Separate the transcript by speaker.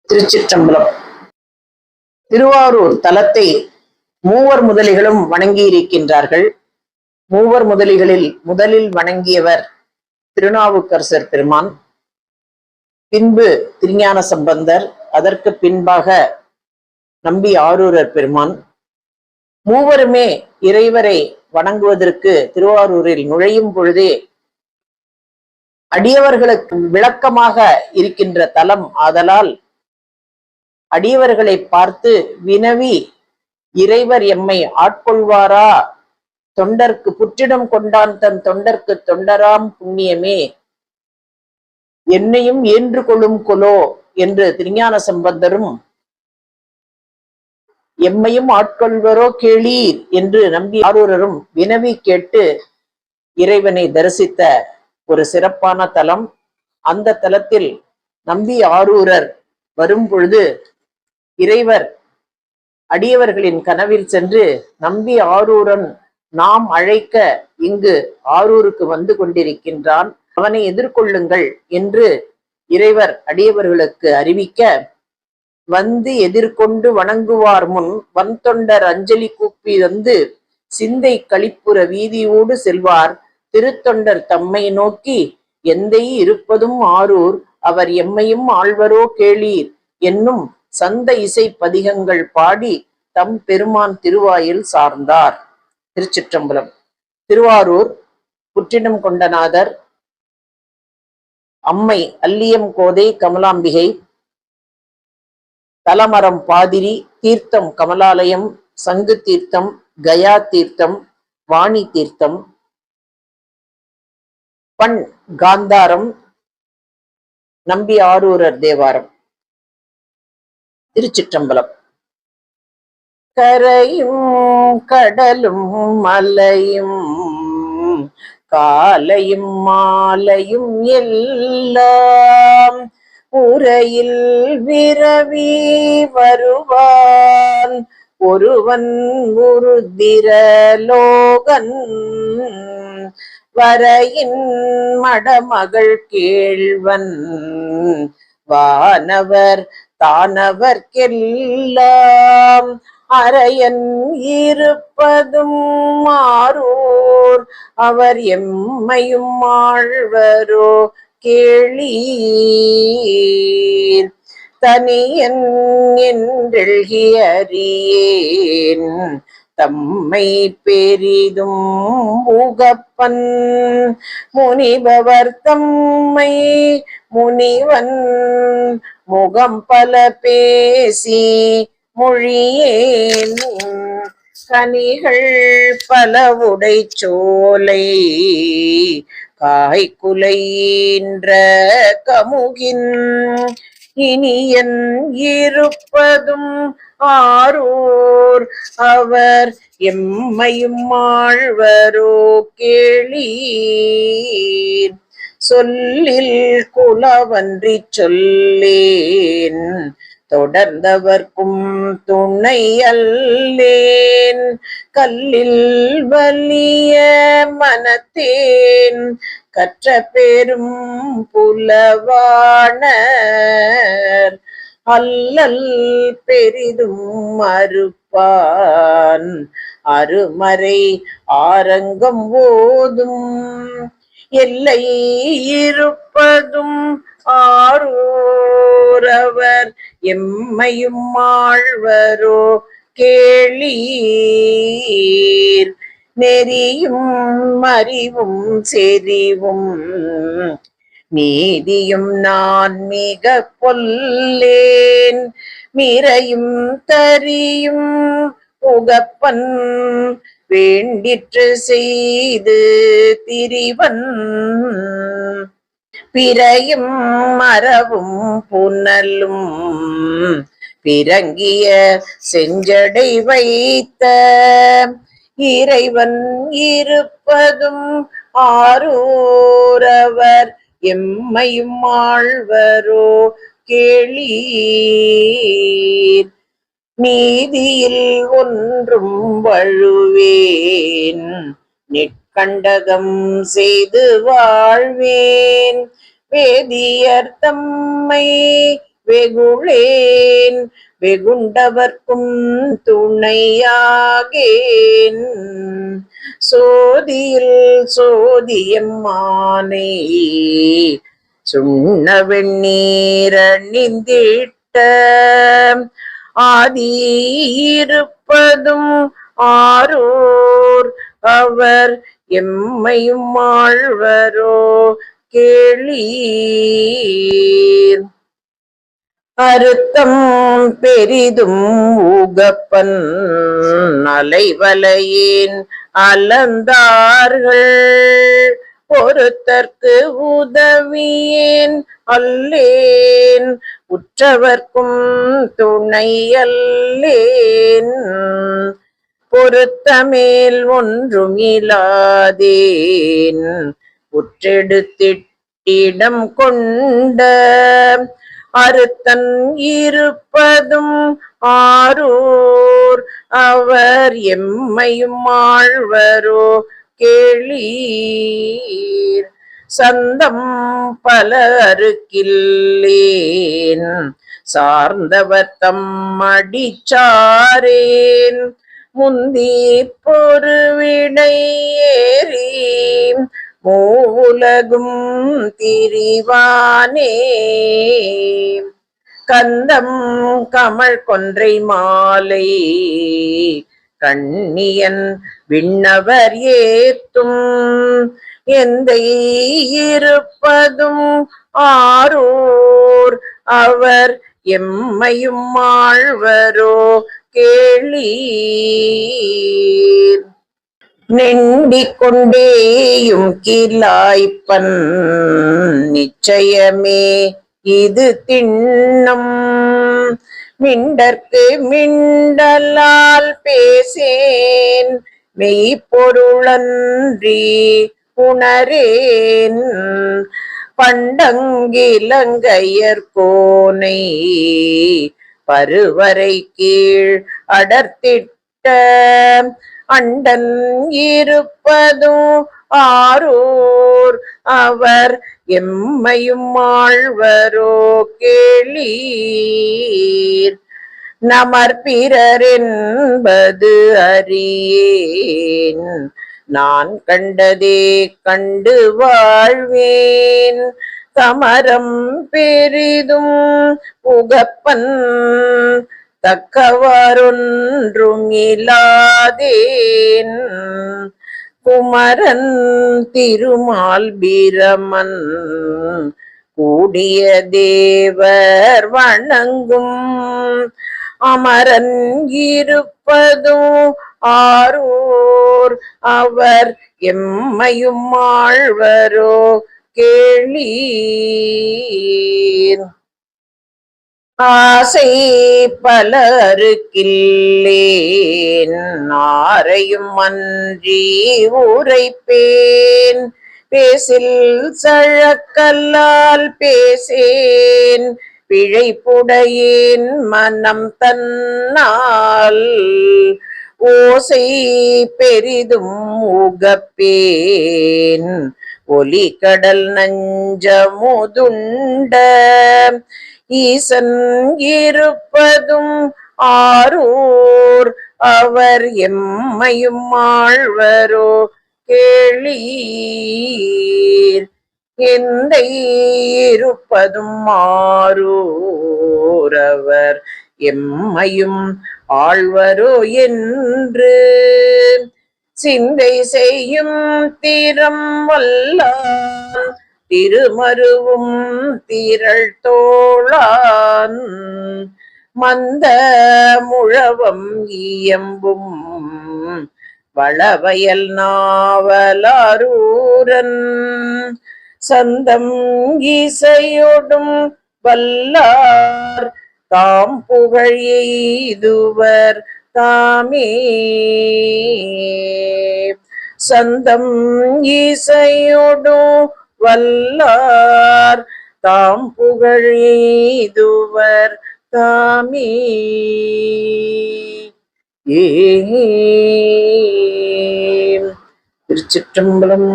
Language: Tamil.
Speaker 1: திருச்சிற்றம்பலம். திருவாரூர் தலத்தை மூவர் முதலிகளும் வணங்கி இருக்கின்றார்கள். மூவர் முதலிகளில் முதலில் வணங்கியவர் திருநாவுக்கரசர் பெருமான், பின்பு திருஞான சம்பந்தர், அதற்கு பின்பாக நம்பி ஆரூரர் பெருமான். மூவருமே இறைவரை வணங்குவதற்கு திருவாரூரில் நுழையும் பொழுதே அடியவர்களுக்கு விளக்கமாக இருக்கின்ற தலம் ஆதலால் அடியவர்களை பார்த்து வினவி, இறைவர் எம்மை ஆட்கொள்வாரா, தொண்டர்க்கு புற்றிடம் கொண்டான் தன் தொண்டர்க்கு தொண்டராம் புண்ணியமே, என்னையும் ஏன்று கொள்ளும் கொலோ என்று திருஞான சம்பந்தரும், எம்மையும் ஆட்கொள்வரோ கேளீர் என்று நம்பி ஆரூரரும் வினவி கேட்டு இறைவனை தரிசித்த ஒரு சிறப்பான தலம். அந்த தலத்தில் நம்பி ஆரூரர் வரும் பொழுது இறைவர் அடியவர்களின் கனவில் சென்று, நம்பி ஆரூரன் நாம் அழைக்க இங்கு ஆரூருக்கு வந்து கொண்டிருக்கின்றான், அவனை எதிர்கொள்ளுங்கள் என்று இறைவர் அடியவர்களுக்கு அறிவிக்க, வந்து எதிர்கொண்டு வணங்குவார் முன் வன்தொண்டர் அஞ்சலி கூப்பி வந்து சிந்தை களிப்புற வீதியோடு செல்வார் திருத்தொண்டர் தம்மை நோக்கி, எந்தை இருப்பதும் ஆரூர், அவர் எம்மையும் ஆழ்வரோ கேளீர் என்னும் சந்த இசை பதிகங்கள் பாடி தம் பெருமான் திருவாயில் சார்ந்தார். திருச்சிற்றம்பலம். திருவாரூர் புற்றிடம் கொண்டநாதர், அம்மை அல்லியம் கோதை கமலாம்பிகை, தலமரம் பாதிரி, தீர்த்தம் கமலாலயம், சங்கு தீர்த்தம், கயா தீர்த்தம், வாணி தீர்த்தம், பண் காந்தாரம், நம்பி ஆரூரர் தேவாரம். திருச்சிற்றம்பலம். கரையும் கடலும் மலையும் காலையும் மாலையும் எல்லாம் உரையில் விரவி வருவான் ஒருவன் உருதிரலோகன், வரையின் மடமகள் கேள்வன் வானவர் தானவர்க்கெல்லாம் அரையன் இருப்பதும் ஆரூர், அவர் எம்மையும் ஆழ்வரோ கேளீர், தனியன் என்றெழ்கி அறியேன் தம்மை பெரிதும் உகப்பன், முனிபவர் தம்மை முனிவன் முகம் பல பேசி மொழியேன், கனிகள் பல உடை சோலை காய்குலைன்ற கமுகின், இனியன் இருப்பதும் ஆரூர், அவர் எம்மையும் ஆழ்வரோ கேளீர், சொல்லில் குலவன்றி சொல்லேன் தொடர்ந்தவர்க்கும் துணை அல்லேன், கல்லில் வலிய மனத்தேன் கற்ற பெரும் புலவாணர், அல்லல் பெரிதும் மறுப்பான் அருமறை ஆரங்கம் ஓதும், எல்லை இருப்பதும் ஆரூர், அவர் எம்மையும் ஆழ்வரோ கேளீர், நெறியும் அறிவும் செறிவும் நீதியும் நான் மிக கொல்லேன், மிரையும் தரியும் உகப்பன் வேண்டிற்று செய்து திரிவன், பிறையும் மரவும் புனலும் பிறங்கிய செஞ்சடை வைத்த, இறைவன் இருப்பதும் ஆரூர், அவர் எம்மையும் ஆழ்வரோ கேளீர், நீதியில் ஒன்றும் வழுவேன் நிற்கண்டகம் செய்து வாழ்வேன், வேதியர் தம்மை வெகுளேன் வெகுண்டவர்க்கும் துணையாகேன் சோதியில் சோதியம்மானை சுண்ண வெண்ணீரணிந்திட்ட ஆதியிருப்பதும் ஆரூர் அவர் எம்மையும் ஆழ்வரோ கேளீர் அறுத்தம் பெரிதும் ஊகப்பன் அலைவலையேன் அலந்தார்கள் பொறுத்தற்கு உதவியேன் அல்லேன் உற்றவர்க்கும் துணை அல்லேன் பொறுத்தமேல் ஒன்றுமிலாதேன் உற்றெடுத்திடம் கொண்ட அறுத்தன் இருப்பதும் ஆரூர் அவர் எம்மையும் ஆழ்வரோ கேளீர் சந்தம் பல அறுக்கில்லேன் சார்ந்தவர் தம்மடிச்சாரேன் முந்தி பொருவிடை ஏறி மூவுலகும் திரிவானே கந்தம் கமழ் கொன்றை மாலை கண்ணியன் விண்ணவர் ஏத்தும் எந்தை இருப்பதும் ஆரூர் அவர் எம்மையும் ஆழ்வரோ கேளீர் நெண்டிக் கொண்டேயும் கிலாய்ப்பன் நிச்சயமே இது திண்ணம் மிண்டற்கு மிண்டலால் பேசேன் மெய்ப்பொருளன்றி உணரேன் பண்டங்கிலங்கையர்கோனை பருவரை கீழ் அடர்த்திட்ட அண்டன் இருப்பதும் ஆரூர் அவர் எம்மையும் ஆழ்வரோ கேளீர் நமர்பிறர் என்பது அறியேன் நான் கண்டதே கண்டு வாழ்வேன் கமரம் பெரிதும் உகப்பன் தக்கவரொன்றும் இலாதேன் குமரன் திருமால் பிரமன் கூடிய தேவர் வணங்கும் அமரன் இருப்பதும் ஆரூர் அவர் எம்மையும் ஆழ்வரோ கேளீர் ஆசை பலருக்கில்லேன் ஆரையும் அன்றி உரைப்பேன் பேசில் சழக்கல்லால் பேசேன் பிழைப்புடையேன் மனம் தன்னால் ஓசை பெரிதும் உகப்பேன் ஒலி கடல் நஞ்சமுதுண்ட ஈசன் இருப்பதும் ஆரூர் அவர் எம்மையும் ஆழ்வரோ கேளீர் எந்தை இருப்பதும் ஆரூர் அவர் எம்மையும் ஆழ்வரோ என்று சிந்தை செய்யும் திறம் வல்லான் திருமருவும் திரள் தோளான் மந்த முழவம் இயம்பும் வளவயல் நாவலாரூரன் சந்தம் இசையோடும் வல்லார் தாம் புகழ் எய்துவர் தாமே சந்தம் இசையோடும் வல்லார் தாம் புகழ் எய்துவர் தாமே திருச்சிற்றம்பலம்.